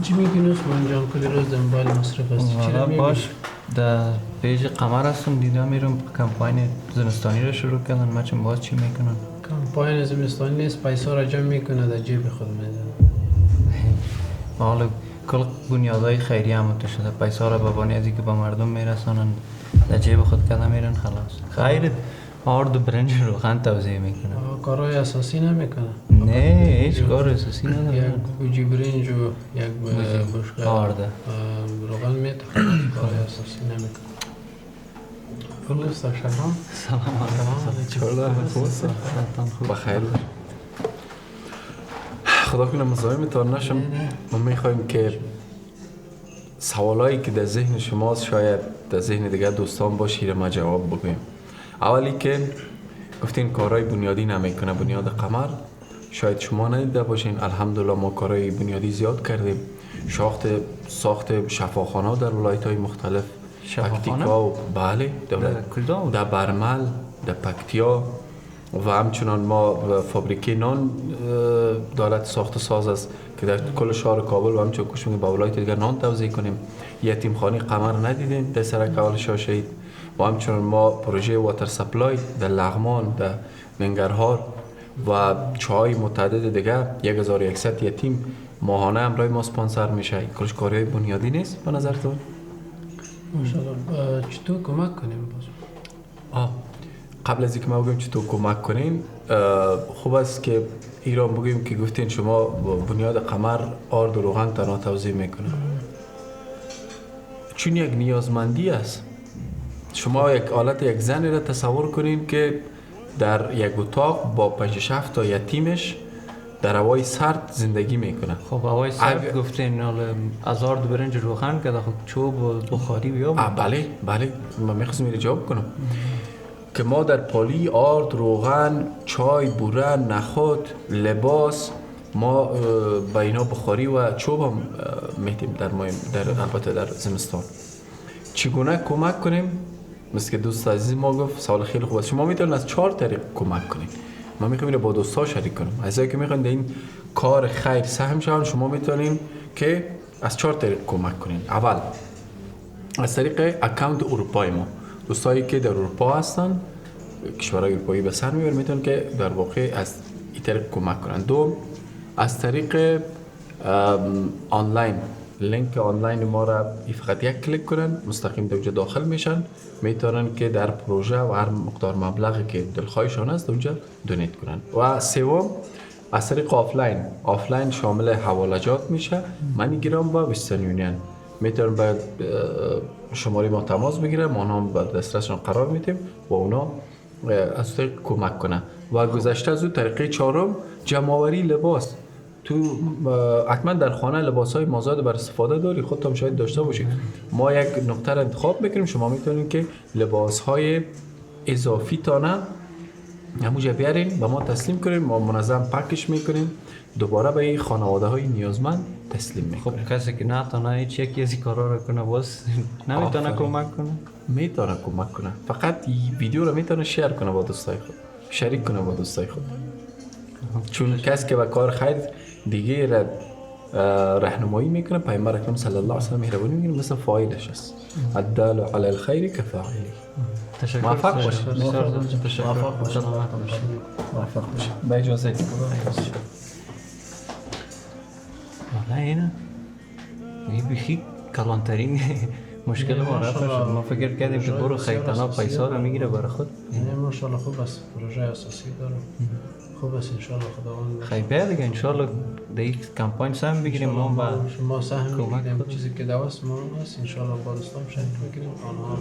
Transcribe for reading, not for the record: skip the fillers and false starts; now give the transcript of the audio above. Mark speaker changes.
Speaker 1: چی میگین عثمان جان کلی روز دنبال مصرف هستی؟ چرا
Speaker 2: باش در پیج قمر هستم دیدم میرم کمپاین زمستانی رو شروع کردن مچم باز چی میکنن؟
Speaker 1: کمپاین زمستانی نیست، پیسا را جمع میکنه در جیب خود میزنه.
Speaker 2: حالا کل بنیادهای خیری هم تو شده پیسا را بابانی ازی که به مردم میرسانن در جیب خود کده میرن خلاص. خیر آرد برنج روغن توزیع میکنن.
Speaker 1: کارهای اساسی نمیکنه؟
Speaker 2: نه هیچ کار اساسی نداره.
Speaker 1: یک گوجی برنج و یک بشکه
Speaker 2: آرد
Speaker 1: روغن میته، کارهای اساسی نمیکنه. خلاص شما
Speaker 2: سلام علیکم.
Speaker 3: بخیر خدا کنه مزاحمتان نشم. ما میخوایم که سوالایی که در ذهن شماست شاید در ذهن دیگر دوستان باشه ما جواب بگویم. اولی که گفتین کارهای بنیادی نمیکنه، بنیاد قمر شاید شما ندیده باشین. الحمدلله ما کارهای بنیادی زیاد کردیم. ساخت شفاخانه در ولایت‌های مختلف، پکتیکا و بله در برمل، در پکتیا و همچنان ما فابریکه نان دولت ساخت ساز است که در کل شهر کابل و همچنان کش میگه با ولایت دیگر نان توزیع کنیم. یتیمخانه قمر ندیدیم در سرک اول شاه شهید و همچنان ما پروژه واتر سپلای در لغمان، در منگرهار و چای متعدد دیگر 1100 یتیم ماهانه امرای ما سپانسر میشه. کلش کارهای بنیادی نیست به نظرتون؟
Speaker 1: ماشاءالله. چطور کمک کنیم باز؟
Speaker 3: قبل از اینکه ما بگیم چطور کمک کنیم خوب است که ایران بگیم که گفتین شما بنیاد قمر آرد و روغن تنها توزیع میکنه چون یک نیازمندی است. شما یک حالت یک زنی را تصور کنین که در یک اتاق با 5-6 تا یتیمش در هوای سرد زندگی میکنه.
Speaker 2: خب هوای سرد گفتین از آرد برنج روغن که خب چوب و بخاری بیا
Speaker 3: بله من میخواستم اینو جواب کنم که ما در پالی آرد، روغن، چای، بوره، نخود، لباس ما با اینا بخاری و چوب هم میتیم البته در زمستان. چگونه کمک کنیم؟ مثل که دوست عزیز ما گفت سوال خیلی خوب است. شما میتونید از 4 طریق کمک کنید. ما میخوایم با دوستا شریک کنیم. از اینکه میخواین در این کار خیر سهم شون شما میتونید که از 4 طریق کمک کنید. اول از طریق اکانت اروپایی ما، دوستایی که در اروپا هستن، کشورهای اروپایی به سر میبرن میتونن که در واقع از این طریق کمک کنن. دوم از طریق آنلاین، لینک آنلاین ما را فقط یک کلیک کنن مستقیم در اونجا داخل میشن، میتونن که در پروژه و هر مقدار مبلغی که دلخواهشان است اونجا دونیت کنن. و سوم از طریق آفلاین شامل حوالجات میشه، منی گرام با وسترن یونین میتونن به شماره ما تماس بگیرن، ما هم به دسترسشون قرار میدیم و اونا از طریق کمک کنن. و گذشته از اون طریقه چهارم جمع‌آوری لباس. تو حتما در خانه لباس‌های مازاد بر استفاده داری، خودتون شاید داشته باشید. ما یک نقطه را انتخاب میکنیم، شما میتونید که لباس‌های اضافی تانه همونجا بیارین به ما تسلیم کنین، ما منظم پکش میکنیم، دوباره به این خانواده‌های نیازمند تسلیم میکنیم.
Speaker 2: خب کسی که نتونه هیچ یکی از این کارا رو کنه باز نمیتونه کمک کنه؟
Speaker 3: میتونه کمک کنه، فقط ویدیو رو میتونه شیر کنه با دوستای خود، شریک کنه با دوستای خود. چون کسی که به کار خیر دیگه را راهنمایی میکنه، پیامبر اکرم صلی الله علیه و سلم مهربانی میکنه، مثل فاعلش است. الدال علی الخیر کفاعله. موفق باشید.
Speaker 1: موفق باشید.
Speaker 3: با اجازه.
Speaker 2: والا اینه بیخی کلانترین مشکل ما رفت شد. ما فکر کردیم که برو خیطانا پیسا رو میگیره برای خود.
Speaker 1: نه ماشاءالله خوب است، پروژه اساسی داره، خوب است. انشالله خداوند
Speaker 2: خیلی دیگه انشالله در این کمپاین سهم بگیریم. ما با
Speaker 1: شما سهم میگیریم، چیزی که دوست ما هست انشالله با دوستان شریک میگیریم، آنها